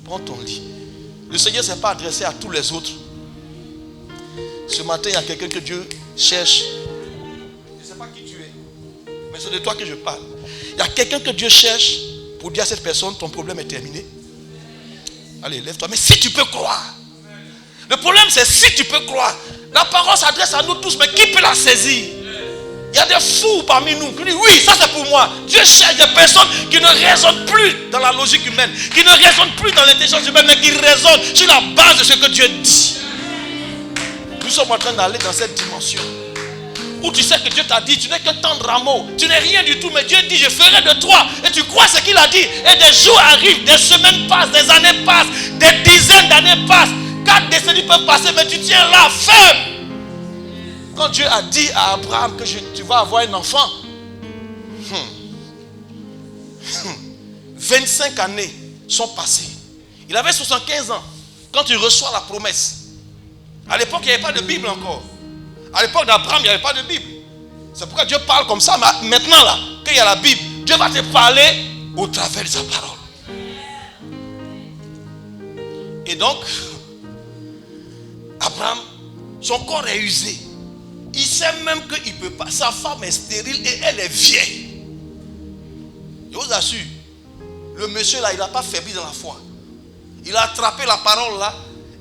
Prends ton lit. Le Seigneur ne s'est pas adressé à tous les autres. Ce matin, il y a quelqu'un que Dieu cherche. Je ne sais pas qui tu es. Mais c'est de toi que je parle. Il y a quelqu'un que Dieu cherche pour dire à cette personne, ton problème est terminé. Allez, lève-toi. Mais si tu peux croire. Le problème, c'est si tu peux croire. La parole s'adresse à nous tous, mais qui peut la saisir? Il y a des fous parmi nous qui disent, oui, ça c'est pour moi. Dieu cherche des personnes qui ne raisonnent plus dans la logique humaine, qui ne raisonnent plus dans l'intelligence humaine, mais qui raisonnent sur la base de ce que Dieu dit. Nous sommes en train d'aller dans cette dimension où tu sais que Dieu t'a dit, tu n'es que tendre rameau, tu n'es rien du tout, mais Dieu dit, je ferai de toi. Et tu crois ce qu'il a dit. Et des jours arrivent, des semaines passent, des années passent, des dizaines d'années passent, 4 décennies peuvent passer, mais tu tiens là, ferme. Quand Dieu a dit à Abraham que tu vas avoir un enfant, 25 années sont passées. Il avait 75 ans quand il reçoit la promesse. À l'époque, il n'y avait pas de Bible encore. À l'époque d'Abraham, il n'y avait pas de Bible. C'est pourquoi Dieu parle comme ça. Mais maintenant, là, qu'il y a la Bible, Dieu va te parler au travers de sa parole. Et donc, Abraham, son corps est usé. Il sait même qu'il ne peut pas. Sa femme est stérile et elle est vieille. Je vous assure, le monsieur là, il n'a pas faibli dans la foi. Il a attrapé la parole là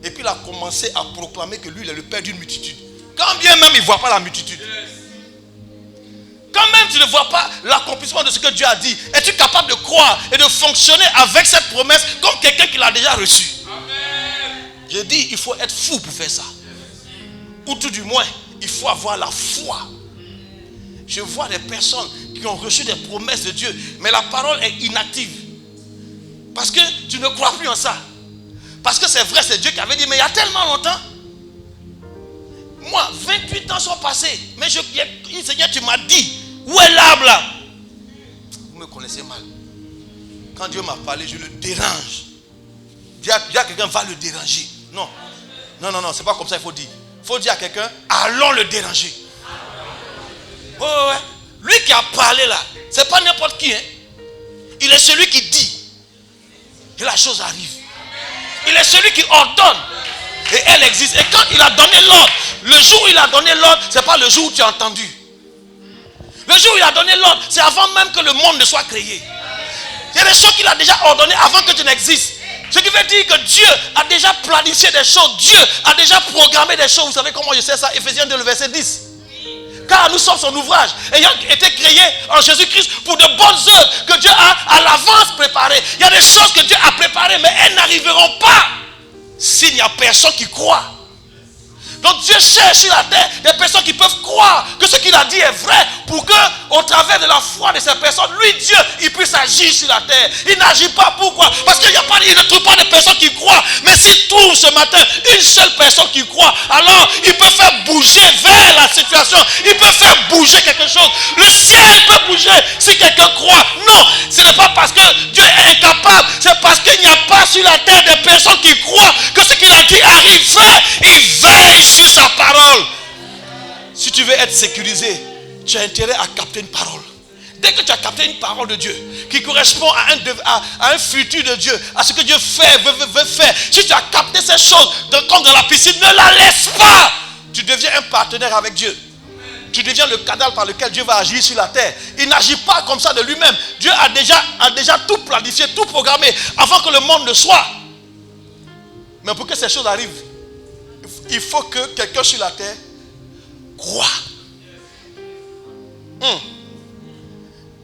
et puis il a commencé à proclamer que lui, il est le père d'une multitude. Quand bien même il ne voit pas la multitude. Quand même tu ne vois pas l'accomplissement de ce que Dieu a dit, es-tu capable de croire et de fonctionner avec cette promesse comme quelqu'un qui l'a déjà reçue? Je dis, il faut être fou pour faire ça. Ou tout du moins, il faut avoir la foi. Je vois des personnes qui ont reçu des promesses de Dieu, mais la parole est inactive. Parce que tu ne crois plus en ça. Parce que c'est vrai, c'est Dieu qui avait dit, mais il y a tellement longtemps. Moi, 28 ans sont passés. Mais Seigneur, tu m'as dit, où est l'arbre là? Vous me connaissez mal. Quand Dieu m'a parlé, je le dérange. Dis à quelqu'un, va le déranger. Non, c'est pas comme ça il faut dire. Il faut dire à quelqu'un, allons le déranger. Ouais. Lui qui a parlé là, c'est pas n'importe qui. Hein? Il est celui qui dit. Et la chose arrive. Il est celui qui ordonne. Et elle existe. Et quand il a donné l'ordre, le jour où il a donné l'ordre, c'est pas le jour où tu as entendu. Le jour où il a donné l'ordre, c'est avant même que le monde ne soit créé. Il y a des choses qu'il a déjà ordonnées avant que tu n'existes. Ce qui veut dire que Dieu a déjà planifié des choses. Dieu a déjà programmé des choses. Vous savez comment je sais ça? Ephésiens 2, le verset 10. Car nous sommes son ouvrage, ayant été créés en Jésus-Christ pour de bonnes œuvres que Dieu a à l'avance préparées. Il y a des choses que Dieu a préparées, mais elles n'arriveront pas s'il n'y a personne qui croit. Donc Dieu cherche sur la terre des personnes qui peuvent croire que ce qu'il a dit est vrai, pour que, au travers de la foi de ces personnes, lui, Dieu, il puisse agir sur la terre. Il n'agit pas, pourquoi? Parce qu'il ne trouve pas de personnes qui croient. Mais s'il trouve ce matin une seule personne qui croit, alors il peut faire bouger vers la situation. Il peut faire bouger quelque chose. Le ciel peut bouger si quelqu'un croit. Non, ce n'est pas parce que Dieu est incapable. C'est parce qu'il n'y a pas sur la terre des personnes qui croient que ce qu'il a dit arrive. Il veille sur sa parole. Si tu veux être sécurisé, tu as intérêt à capter une parole. Dès que tu as capté une parole de Dieu qui correspond à un futur de Dieu, à ce que Dieu fait, veut faire, si tu as capté ces choses comme dans la piscine, ne la laisse pas. Tu deviens un partenaire avec Dieu. Tu deviens le canal par lequel Dieu va agir sur la terre. Il n'agit pas comme ça de lui-même. Dieu a déjà tout planifié, tout programmé avant que le monde ne soit. Mais pour que ces choses arrivent, il faut que quelqu'un sur la terre croit.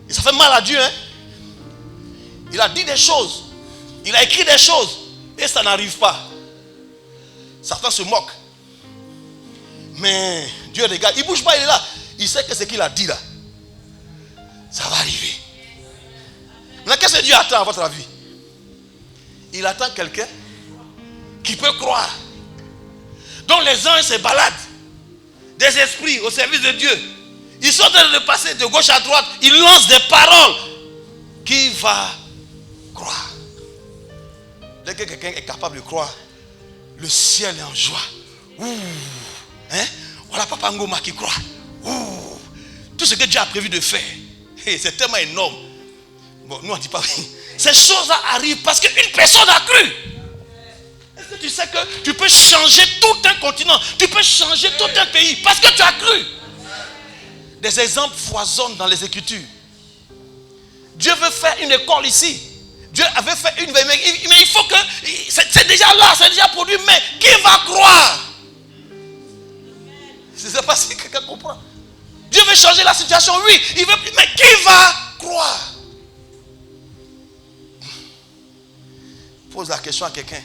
Et ça fait mal à Dieu. Hein? Il a dit des choses. Il a écrit des choses. Et ça n'arrive pas. Certains se moquent. Mais Dieu regarde, il ne bouge pas, il est là. Il sait que ce qu'il a dit là, ça va arriver. Mais qu'est-ce que Dieu attend à votre avis? Il attend quelqu'un qui peut croire. Donc les anges se baladent, des esprits au service de Dieu. Ils sont en train de passer de gauche à droite. Ils lancent des paroles. Qui va croire? Dès que quelqu'un est capable de croire, le ciel est en joie. Ouh. Hein? Voilà Papa Ngoma qui croit. Ouh. Tout ce que Dieu a prévu de faire, c'est tellement énorme. Bon, nous on ne dit pas. Ces choses-là arrivent parce qu'une personne a cru. Est-ce que tu sais que tu peux changer tout un continent, tu peux changer tout un pays parce que tu as cru? Des exemples foisonnent dans les Écritures. Dieu veut faire une école ici. Dieu avait fait une, mais il faut que, c'est déjà là, c'est déjà produit, mais qui va croire? Je ne sais pas si quelqu'un comprend. Dieu veut changer la situation, oui, il veut, mais qui va croire? Pose la question à quelqu'un.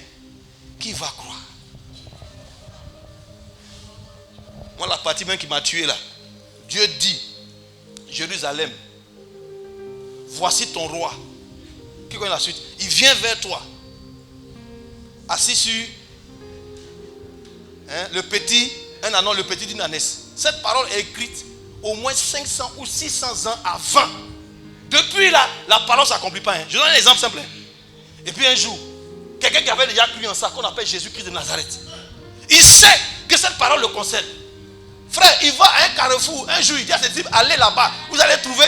Qui va croire? Moi, la partie même qui m'a tué là. Dieu dit, Jérusalem, voici ton roi. Qui connaît la suite? Il vient vers toi. Assis sur le petit, un anon, le petit d'une ânesse. Cette parole est écrite au moins 500 ou 600 ans avant. Depuis là, la parole ne s'accomplit pas. Je donne un exemple simple. Et puis un jour, quelqu'un qui avait déjà cru en ça, qu'on appelle Jésus-Christ de Nazareth, il sait que cette parole le concerne. Frère, il va à un carrefour, un jour, il dit à ses disciples, allez là-bas, vous allez trouver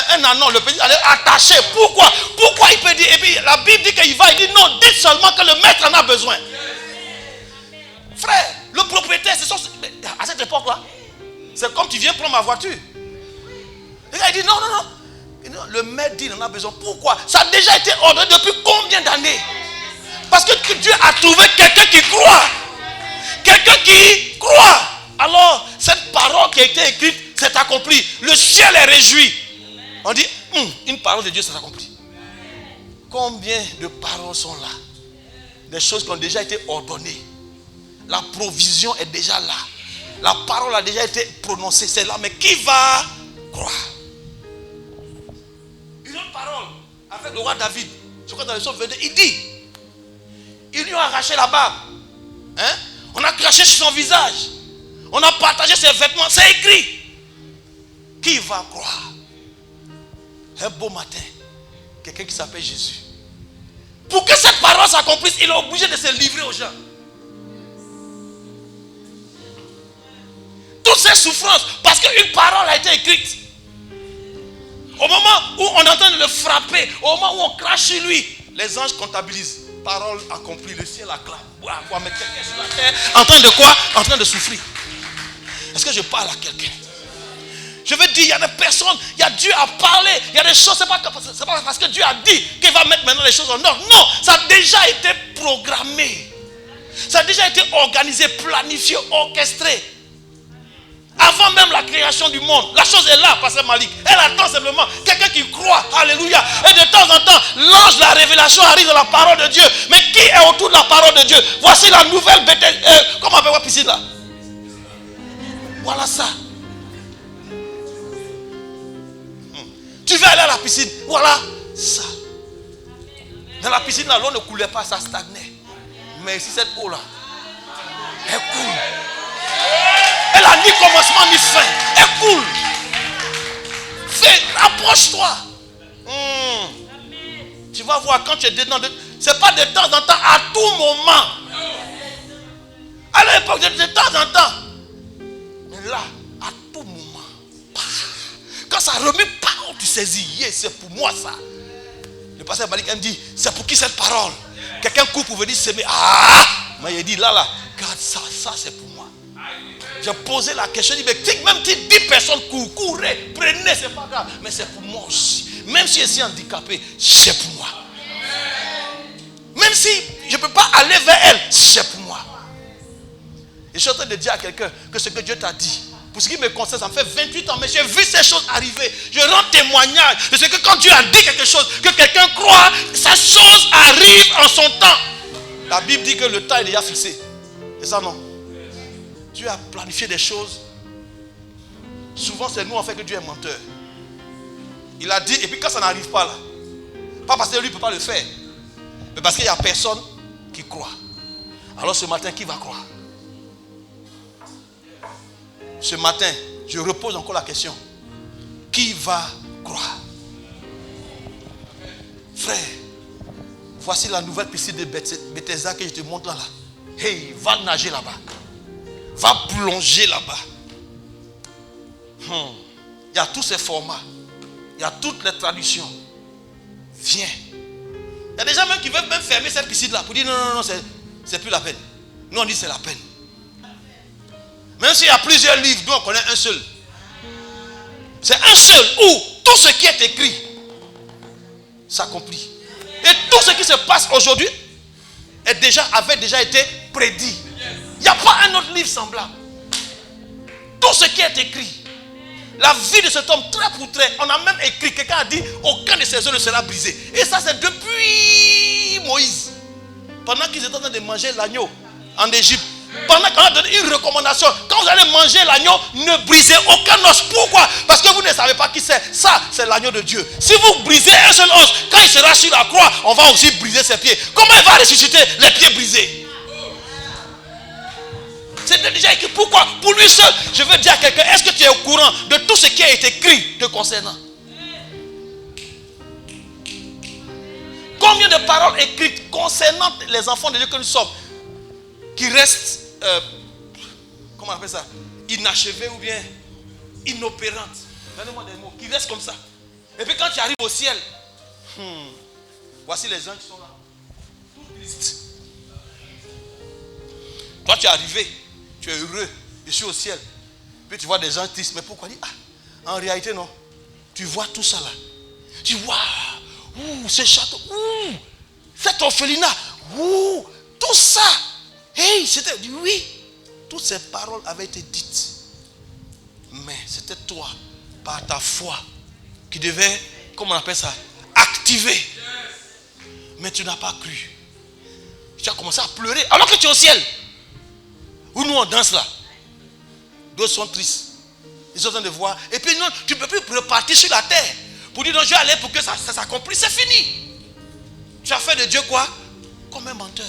un anon, le petit, allez attacher. Pourquoi? Pourquoi il peut dire? Et puis la Bible dit qu'il va, il dit non, dites seulement que le maître en a besoin. Frère, le propriétaire, c'est à cette époque-là, c'est comme tu viens prendre ma voiture. Le gars, il dit non, non, non. Le maître dit qu'il en a besoin. Pourquoi? Ça a déjà été ordonné depuis combien d'années? Parce que Dieu a trouvé quelqu'un qui croit. Quelqu'un qui croit. Alors, cette parole qui a été écrite, c'est accompli. Le ciel est réjoui. On dit, une parole de Dieu, ça s'accomplit. Combien de paroles sont là? Des choses qui ont déjà été ordonnées. La provision est déjà là. La parole a déjà été prononcée, c'est là. Mais qui va croire? Une autre parole, avec le roi David, je crois dans le psaume 22, il dit, ils lui ont arraché la barbe. Hein? On a craché sur son visage. On a partagé ses vêtements. C'est écrit. Qui va croire? Un beau matin, quelqu'un qui s'appelle Jésus. Pour que cette parole s'accomplisse, il est obligé de se livrer aux gens. Toutes ces souffrances, parce qu'une parole a été écrite. Au moment où on est en train de le frapper, au moment où on crache sur lui, les anges comptabilisent. Parole accomplie, le ciel acclame. Mais quelqu'un sur la terre, en train de quoi? En train de souffrir. Est-ce que je parle à quelqu'un? Je veux dire, il y a des personnes, il y a Dieu a parlé, il y a des choses, c'est pas parce que Dieu a dit qu'il va mettre maintenant les choses en ordre. Non, ça a déjà été programmé. Ça a déjà été organisé, planifié, orchestré. Avant même la création du monde. La chose est là, Pasteur Malik. Elle attend simplement quelqu'un qui croit. Alléluia. Et de temps en temps, l'ange de la révélation arrive dans la parole de Dieu. Mais qui est autour de la parole de Dieu? Voici la nouvelle Bethel. Comment on appelle la piscine là? Voilà ça. Tu veux aller à la piscine? Voilà ça. Dans la piscine là, l'eau ne coulait pas, ça stagnait. Mais ici, cette eau là, elle coule. Elle n'a ni commencement ni fin. Elle coule. Fais, approche-toi. Tu vas voir quand tu es dedans. C'est pas de temps en temps, à tout moment. À l'époque, de temps en temps. Mais là, à tout moment. Quand ça remue, tu saisis. C'est pour moi ça. Le pasteur Malik me dit, c'est pour qui cette parole? Quelqu'un court pour venir s'aimer. Mais il dit là, regarde ça c'est pour moi. J'ai posé la question, je dis, mais même si 10 personnes courez, prenez, c'est pas grave. Mais c'est pour moi aussi. Même si je suis handicapé, c'est pour moi. Même si je ne peux pas aller vers elle, c'est pour moi. Et je suis en train de dire à quelqu'un que ce que Dieu t'a dit, pour ce qui me concerne, ça me fait 28 ans, mais j'ai vu ces choses arriver. Je rends témoignage de ce que quand Dieu a dit quelque chose, que quelqu'un croit, sa chose arrive en son temps. La Bible dit que le temps est déjà fixé. C'est ça, non? Dieu a planifié des choses. Souvent, c'est nous en fait que Dieu est menteur. Il a dit, et puis quand ça n'arrive pas là, pas parce que lui ne peut pas le faire, mais parce qu'il n'y a personne qui croit. Alors ce matin, qui va croire? Ce matin, je repose encore la question. Qui va croire? Frère, voici la nouvelle piscine de Bethesda que je te montre là. Hey, va nager là-bas. Va plonger là-bas. Il y a tous ces formats. Il y a toutes les traductions. Viens. Il y a des gens même qui veulent même fermer cette piscine-là pour dire non, c'est plus la peine. Nous on dit c'est la peine. Même s'il y a plusieurs livres, nous on connaît un seul. C'est un seul où tout ce qui est écrit s'accomplit. Et tout ce qui se passe aujourd'hui avait déjà été prédit. Il n'y a pas un autre livre semblable. Tout ce qui est écrit. La vie de cet homme, trait pour trait, on a même écrit, quelqu'un a dit, aucun de ses os ne sera brisé. Et ça, c'est depuis Moïse. Pendant qu'ils étaient en train de manger l'agneau en Égypte. Pendant qu'on a donné une recommandation, quand vous allez manger l'agneau, ne brisez aucun os. Pourquoi? Parce que vous ne savez pas qui c'est. Ça, c'est l'agneau de Dieu. Si vous brisez un seul os, quand il sera sur la croix, on va aussi briser ses pieds. Comment il va ressusciter les pieds brisés? C'était déjà écrit. Pourquoi? Pour lui seul. Je veux dire à quelqu'un, est-ce que tu es au courant de tout ce qui a été écrit te concernant? Combien de paroles écrites concernant les enfants de Dieu que nous sommes qui restent, comment on appelle ça, inachevées ou bien inopérantes? Donnez-moi des mots, qui restent comme ça. Et puis quand tu arrives au ciel, voici les gens qui sont là, tout tristes. Toi tu es arrivé, tu es heureux, je suis au ciel. Puis tu vois des gens tristes, mais pourquoi dire? En réalité non, tu vois tout ça là. Tu vois, ce château, cet orphelinat, tout ça. Hey, c'était, oui, toutes ces paroles avaient été dites. Mais c'était toi, par ta foi, qui devait, comment on appelle ça, activer. Mais tu n'as pas cru. Tu as commencé à pleurer alors que tu es au ciel. Où nous on danse là. D'autres sont tristes. Ils sont en train de voir. Et puis non, tu ne peux plus repartir sur la terre. Pour dire non, je vais aller pour que ça s'accomplisse. C'est fini. Tu as fait de Dieu quoi? Comme un menteur.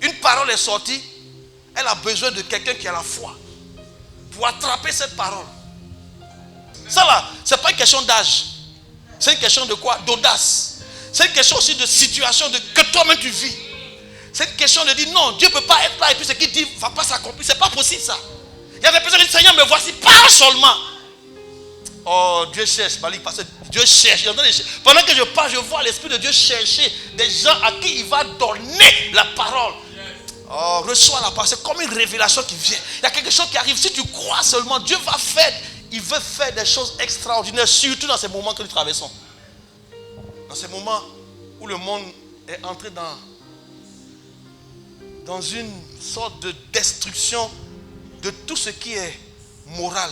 Une parole est sortie, elle a besoin de quelqu'un qui a la foi pour attraper cette parole. Ça là, ce n'est pas une question d'âge. C'est une question de quoi? D'audace. C'est une question aussi de situation que toi-même tu vis. C'est une question de dire non, Dieu ne peut pas être là et puis ce qu'il dit ne va pas s'accomplir. Ce n'est pas possible ça. Il y a des personnes qui disent Seigneur, me voici, parle seulement. Oh, Dieu cherche, parce que Dieu cherche. Pendant que je parle, je vois l'Esprit de Dieu chercher des gens à qui il va donner la parole. Oh, reçois la parole. C'est comme une révélation qui vient. Il y a quelque chose qui arrive. Si tu crois seulement, Dieu va faire. Il veut faire des choses extraordinaires, surtout dans ces moments que nous traversons. Dans ces moments où le monde est entré dans une sorte de destruction de tout ce qui est moral,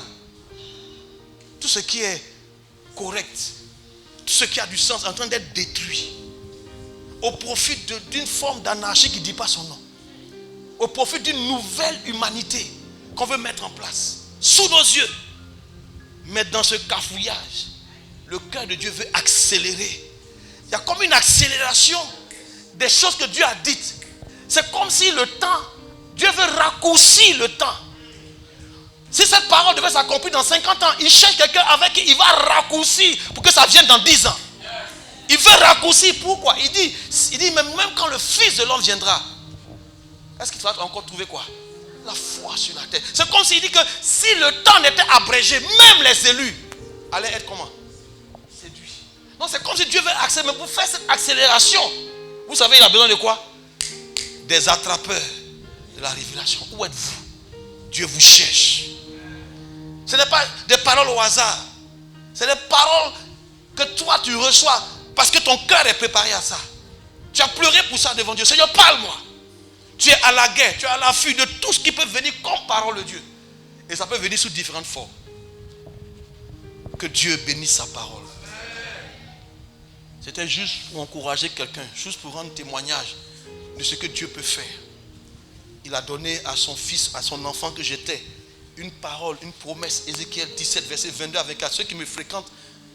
tout ce qui est correct, tout ce qui a du sens est en train d'être détruit au profit d'une forme d'anarchie qui ne dit pas son nom, au profit d'une nouvelle humanité qu'on veut mettre en place sous nos yeux. Mais dans ce cafouillage, le cœur de Dieu veut accélérer. Il y a comme une accélération des choses que Dieu a dites. C'est comme si le temps, Dieu veut raccourcir le temps. Si cette parole devait s'accomplir dans 50 ans, il cherche quelqu'un avec qui il va raccourcir pour que ça vienne dans 10 ans. Il veut raccourcir. Pourquoi? Il dit même quand le Fils de l'homme viendra, est-ce qu'il va encore trouver quoi? La foi sur la terre. C'est comme s'il dit que si le temps n'était abrégé, même les élus allaient être comment? Séduits. Non, c'est comme si Dieu veut accélérer. Mais pour faire cette accélération, vous savez, il a besoin de quoi? Des attrapeurs de la révélation. Où êtes-vous? Dieu vous cherche. Ce n'est pas des paroles au hasard. C'est des paroles que toi tu reçois parce que ton cœur est préparé à ça. Tu as pleuré pour ça devant Dieu. Seigneur, parle-moi. Tu es à la guerre, tu es à l'affût de tout ce qui peut venir comme parole de Dieu. Et ça peut venir sous différentes formes. Que Dieu bénisse sa parole. C'était juste pour encourager quelqu'un, juste pour rendre témoignage de ce que Dieu peut faire. il a donné à son fils, à son enfant que j'étais, une parole, une promesse. Ézéchiel 17, verset 22 à 24. Ceux qui me fréquentent,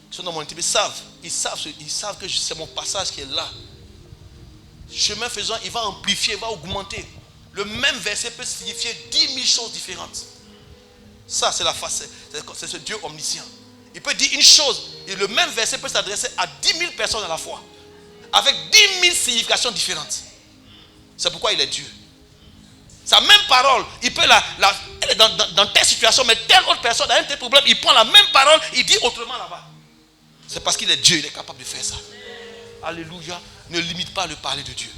qui sont dans mon intimité, ils savent que c'est mon passage qui est là. Chemin faisant, il va amplifier, il va augmenter. Le même verset peut signifier 10 000 choses différentes. Ça, c'est la face, c'est ce Dieu omniscient. Il peut dire une chose, et le même verset peut s'adresser à 10 000 personnes à la fois, avec 10 000 significations différentes. C'est pourquoi il est Dieu. Sa même parole, il peut elle est dans telle situation, mais telle autre personne a un tel problème, il prend la même parole, il dit autrement là-bas. C'est parce qu'il est Dieu, il est capable de faire ça. Alléluia. Ne limite pas le parler de Dieu.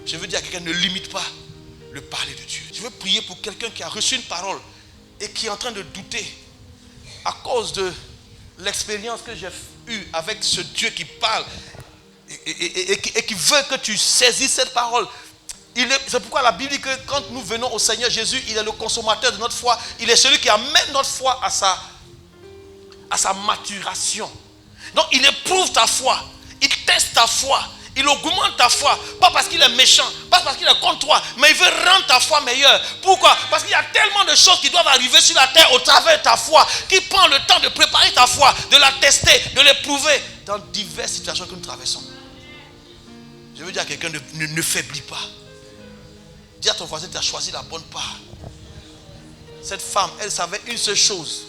Je veux dire à quelqu'un, ne limite pas le parler de Dieu. Je veux prier pour quelqu'un qui a reçu une parole et qui est en train de douter à cause de l'expérience que j'ai eue avec ce Dieu qui parle et qui veut que tu saisisses cette parole. C'est pourquoi la Bible dit que quand nous venons au Seigneur Jésus, il est le consommateur de notre foi. Il est celui qui amène notre foi à sa maturation. Donc il éprouve ta foi, il teste ta foi, il augmente ta foi. Pas parce qu'il est méchant, pas parce qu'il est contre toi, mais il veut rendre ta foi meilleure. Pourquoi? Parce qu'il y a tellement de choses qui doivent arriver sur la terre au travers de ta foi, qu'il prend le temps de préparer ta foi, de la tester, de l'éprouver dans diverses situations que nous traversons. Je veux dire à quelqu'un, ne faiblis pas. Dis à ton voisin, tu as choisi la bonne part. Cette femme, elle savait une seule chose.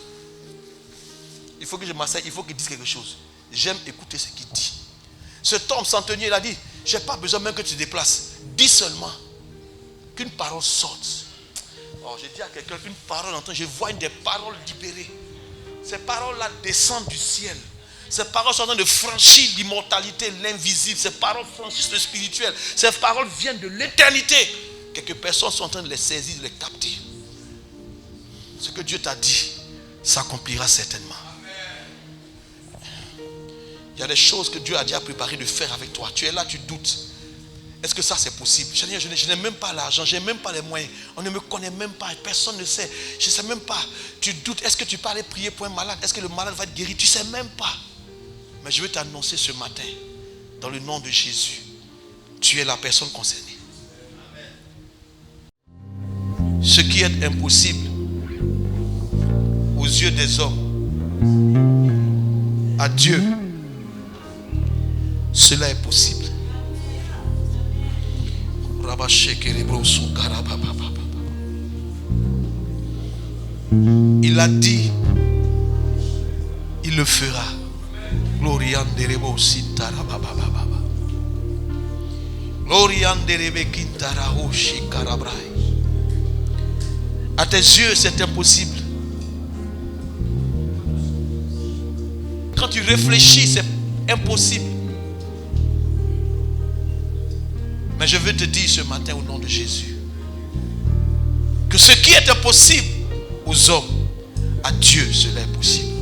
Il faut que je m'asseye, il faut qu'il dise quelque chose. J'aime écouter ce qu'il dit. Cet homme centenier, il a dit, je n'ai pas besoin même que tu te déplaces. Dis seulement qu'une parole sorte. Oh, j'ai dit à quelqu'un une parole, je vois une des paroles libérées. Ces paroles-là descendent du ciel. Ces paroles sont en train de franchir l'immortalité, l'invisible. Ces paroles franchissent le spirituel. Ces paroles viennent de l'éternité. Quelques personnes sont en train de les saisir, de les capter. Ce que Dieu t'a dit s'accomplira certainement. Il y a des choses que Dieu a déjà préparé de faire avec toi. Tu es là, tu doutes. Est-ce que ça c'est possible? Je n'ai même pas l'argent, je n'ai même pas les moyens. On ne me connaît même pas, personne ne sait. Je ne sais même pas. Tu doutes, est-ce que tu peux aller prier pour un malade? Est-ce que le malade va être guéri? Tu ne sais même pas. Mais je veux t'annoncer ce matin, dans le nom de Jésus, tu es la personne concernée. Ce qui est impossible aux yeux des hommes, à Dieu, cela est possible. Il a dit, il le fera. À tes yeux, c'est impossible. Quand tu réfléchis, c'est impossible. Mais je veux te dire ce matin au nom de Jésus que ce qui est impossible aux hommes, à Dieu cela est possible.